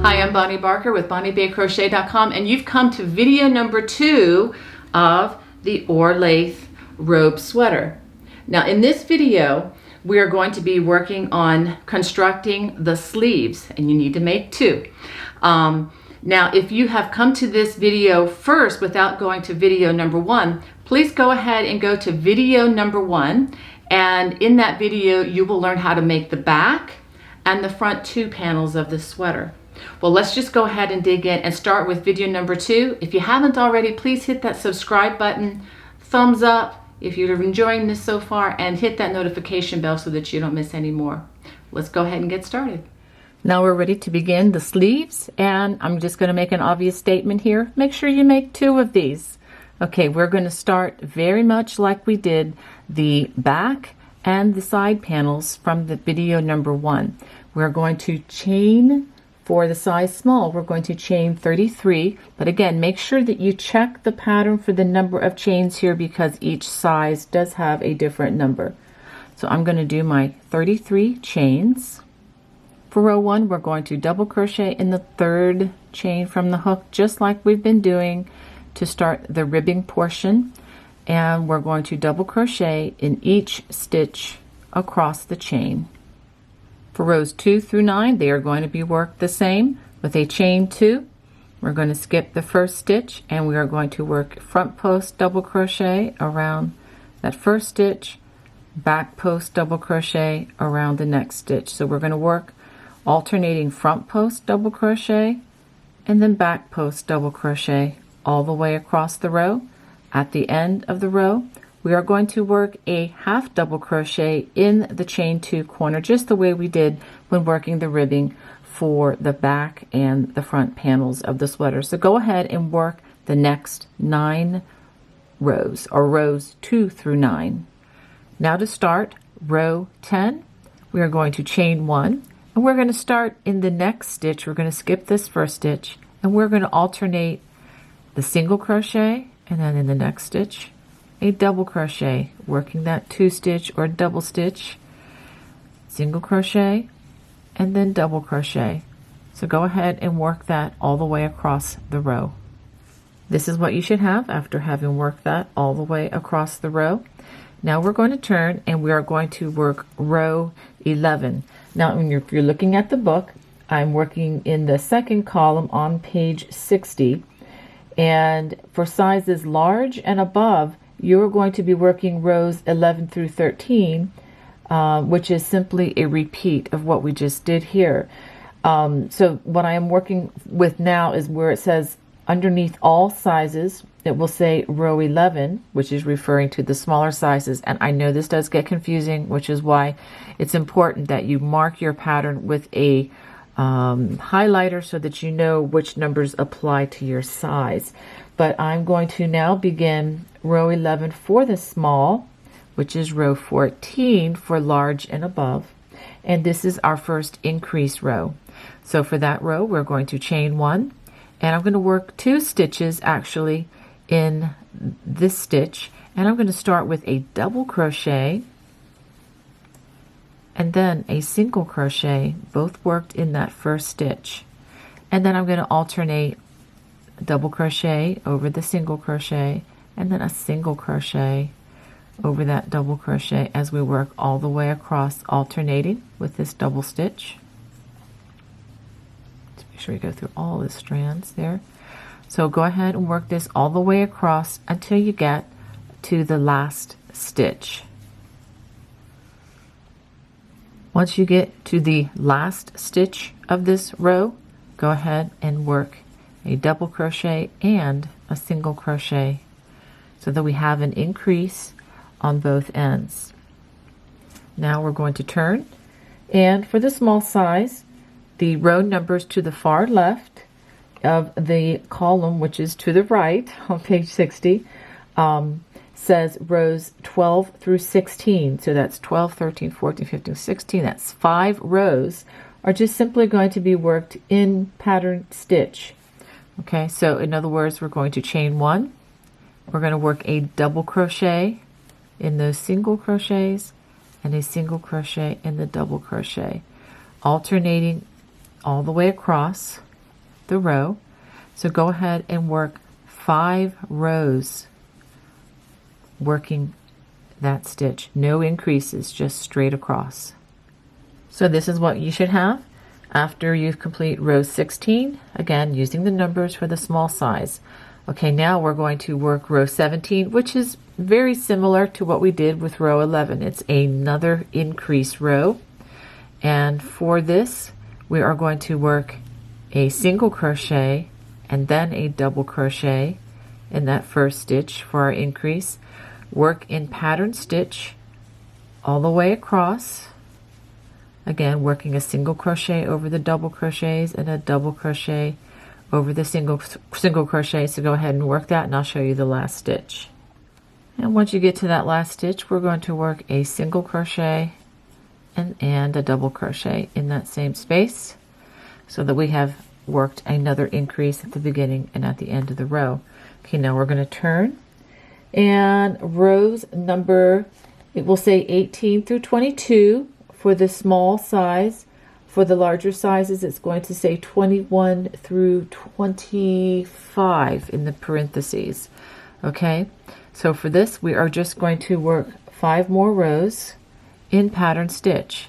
Hi, I'm Bonnie Barker with BonnieBayCrochet.com, and you've come to video number 2 of the Orlaith Robe Sweater. Now in this video, we are going to be working on constructing the sleeves, and you need to make 2. Now if you have come to this video first without going to video number 1, please go ahead and go to video number 1, and in that video you will learn how to make the back and the front 2 panels of the sweater. Well, let's just go ahead and dig in and start with video number 2. If you haven't already, please hit that subscribe button, thumbs up if you're enjoying this so far, and hit that notification bell so that you don't miss any more. Let's go ahead and get started. Now we're ready to begin the sleeves, and I'm just going to make an obvious statement here. Make sure you make 2 of these. Okay, we're going to start very much like we did the back and the side panels from the video number 1. We're going to chain. For the size small, we're going to chain 33, but again, make sure that you check the pattern for the number of chains here because each size does have a different number. So I'm going to do my 33 chains. For row 1, we're going to double crochet in the 3rd chain from the hook, just like we've been doing to start the ribbing portion, and we're going to double crochet in each stitch across the chain. For rows 2 through 9, they are going to be worked the same with a chain 2. We're going to skip the first stitch and we are going to work front post double crochet around that first stitch, back post double crochet around the next stitch. So we're going to work alternating front post double crochet and then back post double crochet all the way across the row. At the end of the row, we are going to work a half double crochet in the chain 2 corner, just the way we did when working the ribbing for the back and the front panels of the sweater. So go ahead and work the next 9 rows, or rows 2 through 9. Now to start row 10, we are going to chain 1, and we're going to start in the next stitch. We're going to skip this first stitch, and we're going to alternate the single crochet, and then in the next stitch, a double crochet, working that 2 stitch or double stitch, single crochet, and then double crochet. So go ahead and work that all the way across the row. This is what you should have after having worked that all the way across the row. Now we're going to turn and we are going to work row 11. Now if you're looking at the book, I'm working in the 2nd column on page 60, and for sizes large and above, you're going to be working rows 11 through 13, which is simply a repeat of what we just did here. So what I am working with now is where it says underneath all sizes, it will say row 11, which is referring to the smaller sizes. And I know this does get confusing, which is why it's important that you mark your pattern with a highlighter so that you know which numbers apply to your size. But I'm going to now begin row 11 for the small, which is row 14 for large and above. And this is our first increase row. So for that row, we're going to chain 1, and I'm going to work 2 stitches actually in this stitch. And I'm going to start with a double crochet and then a single crochet, both worked in that first stitch. And then I'm going to alternate double crochet over the single crochet and then a single crochet over that double crochet as we work all the way across, alternating with this double stitch. Let's make sure we go through all the strands there. So go ahead and work this all the way across until you get to the last stitch. Once you get to the last stitch of this row, go ahead and work a double crochet and a single crochet so that we have an increase on both ends. Now we're going to turn, and for the small size, the row numbers to the far left of the column, which is to the right on page 60, says rows 12 through 16. So that's 12, 13, 14, 15, 16. That's 5 rows are just simply going to be worked in pattern stitch. Okay, so in other words, we're going to chain 1. We're going to work a double crochet in those single crochets and a single crochet in the double crochet, alternating all the way across the row. So go ahead and work 5 rows working that stitch. No increases, just straight across. So this is what you should have after you've complete row 16, again using the numbers for the small size. Okay, now we're going to work row 17, which is very similar to what we did with row 11. It's another increase row, and for this we are going to work a single crochet and then a double crochet in that first stitch for our increase. Work in pattern stitch all the way across, again working a single crochet over the double crochets and a double crochet over the single crochet. So go ahead and work that, and I'll show you the last stitch. And once you get to that last stitch, we're going to work a single crochet and a double crochet in that same space, so that we have worked another increase at the beginning and at the end of the row. Okay, now we're going to turn, and rows number, it will say 18 through 22 for the small size. For the larger sizes, it's going to say 21 through 25 in the parentheses. Okay, so for this, we are just going to work 5 more rows in pattern stitch.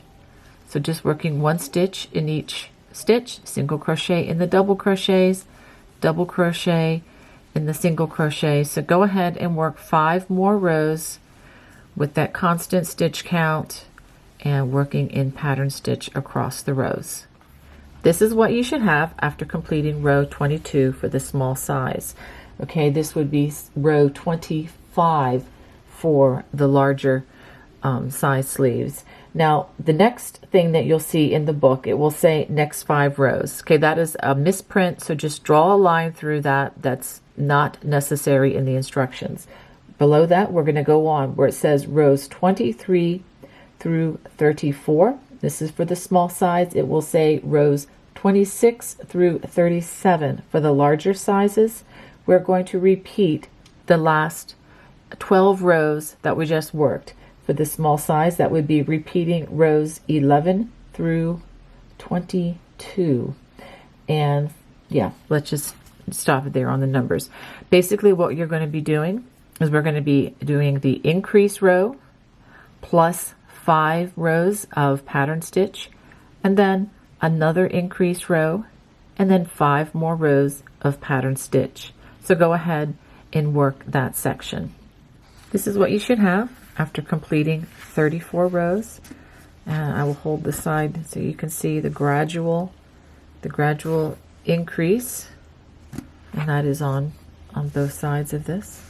So just working 1 stitch in each stitch, single crochet in the double crochets, double crochet in the single crochet. So go ahead and work 5 more rows with that constant stitch count and working in pattern stitch across the rows. This is what you should have after completing row 22 for the small size. Okay, this would be row 25 for the larger size sleeves. Now, the next thing that you'll see in the book, it will say next 5 rows. Okay, that is a misprint, so just draw a line through that. That's not necessary in the instructions. Below that, we're going to go on where it says rows 23 through 34. This is for the small size. It will say rows 26 through 37. For the larger sizes, we're going to repeat the last 12 rows that we just worked. For the small size, that would be repeating rows 11 through 22. And yeah, let's just stop it there on the numbers. Basically, what you're going to be doing is we're going to be doing the increase row plus 5 rows of pattern stitch, and then another increase row, and then 5 more rows of pattern stitch. So go ahead and work that section. This is what you should have after completing 34 rows. And I will hold the side so you can see the gradual increase, and that is on both sides of this.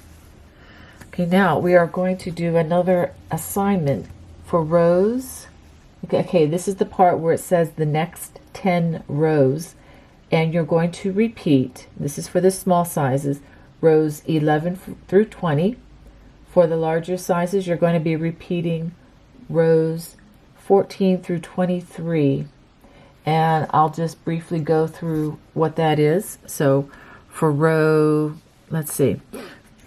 Okay, now we are going to do another assignment for rows. Okay, this is the part where it says the next 10 rows, and you're going to repeat, this is for the small sizes, rows 11 through 20. For the larger sizes, you're going to be repeating rows 14 through 23. And I'll just briefly go through what that is. So for row, let's see.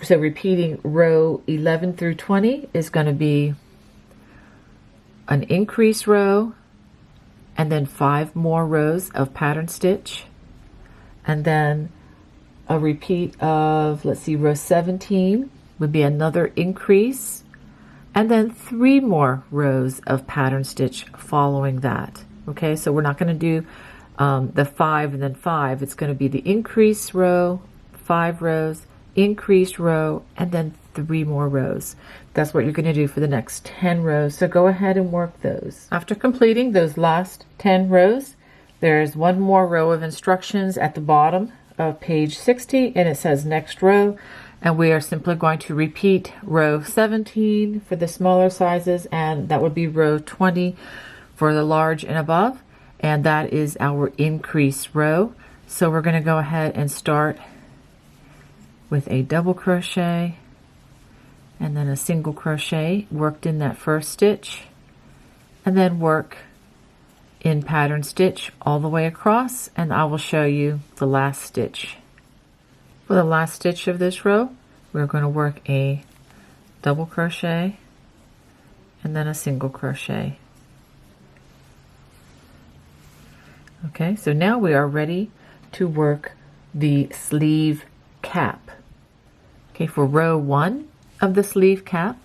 So repeating row 11 through 20 is going to be an increase row, and then 5 more rows of pattern stitch, and then a repeat of, let's see, row 17 would be another increase, and then 3 more rows of pattern stitch following that. Okay, so we're not going to do the 5 and then 5. It's going to be the increase row, 5 rows, increase row, and then 3 more rows. That's what you're going to do for the next 10 rows. So go ahead and work those. After completing those last 10 rows, there's 1 more row of instructions at the bottom of page 60, and it says next row, and we are simply going to repeat row 17 for the smaller sizes, and that would be row 20 for the large and above, and that is our increase row. So we're going to go ahead and start with a double crochet and then a single crochet worked in that first stitch, and then work in pattern stitch all the way across, and I will show you the last stitch. For the last stitch of this row, we're going to work a double crochet and then a single crochet. Okay, so now we are ready to work the sleeve cap. Okay, for row 1 of the sleeve cap,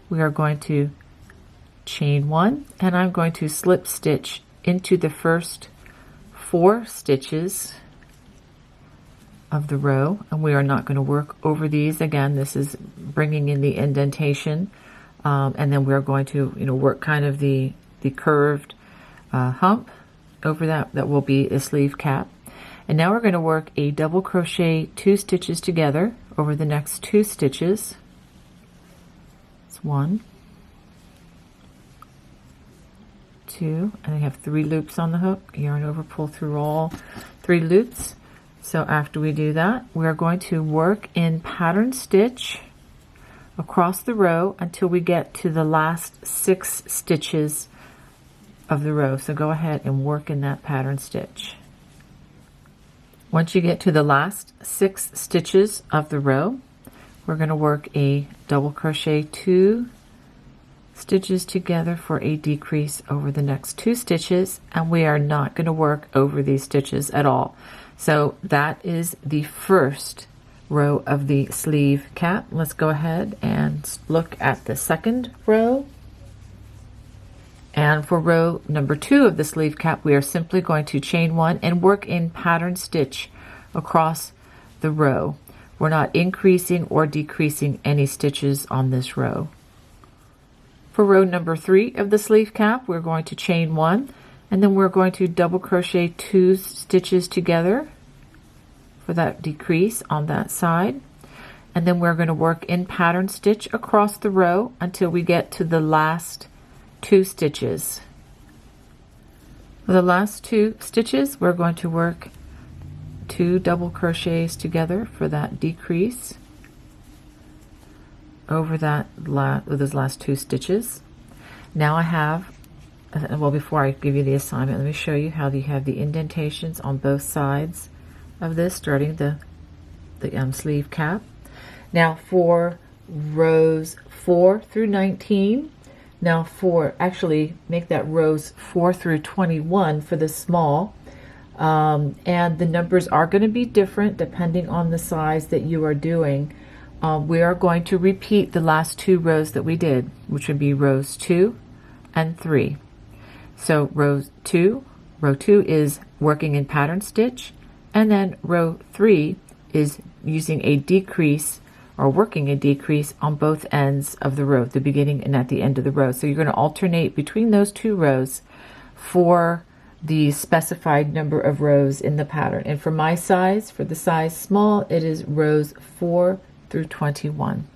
we are going to chain 1, and I'm going to slip stitch into the first 4 stitches of the row, and we are not going to work over these. Again, this is bringing in the indentation, and then we're going to work kind of the curved hump over that will be a sleeve cap. And now we're going to work a double crochet 2 stitches together over the next 2 stitches. It's 1, 2, and I have 3 loops on the hook. Yarn over, pull through all 3 loops. So after we do that, we're going to work in pattern stitch across the row until we get to the last 6 stitches of the row. So go ahead and work in that pattern stitch. Once you get to the last 6 stitches of the row, we're going to work a double crochet 2 stitches together for a decrease over the next 2 stitches, and we are not going to work over these stitches at all. So that is the first row of the sleeve cap. Let's go ahead and look at the second row. And for row number 2 of the sleeve cap, we are simply going to chain 1 and work in pattern stitch across the row. We're not increasing or decreasing any stitches on this row. For row number 3 of the sleeve cap, we're going to chain 1, and then we're going to double crochet 2 stitches together for that decrease on that side. And then we're going to work in pattern stitch across the row until we get to the last 2 stitches. For the last 2 stitches, we're going to work 2 double crochets together for that decrease over those last 2 stitches. Now I have, well, before I give you the assignment, let me show you how you have the indentations on both sides of this, starting the sleeve cap. Now for rows 4 through 19, now actually make that rows 4 through 21 for the small, and the numbers are going to be different depending on the size that you are doing. We are going to repeat the last 2 rows that we did, which would be rows 2 and 3. So row 2 is working in pattern stitch, and then row 3 is using a decrease or working a decrease on both ends of the row, the beginning and at the end of the row. So you're going to alternate between those 2 rows for the specified number of rows in the pattern. And for my size, for the size small, it is rows 4 through 21.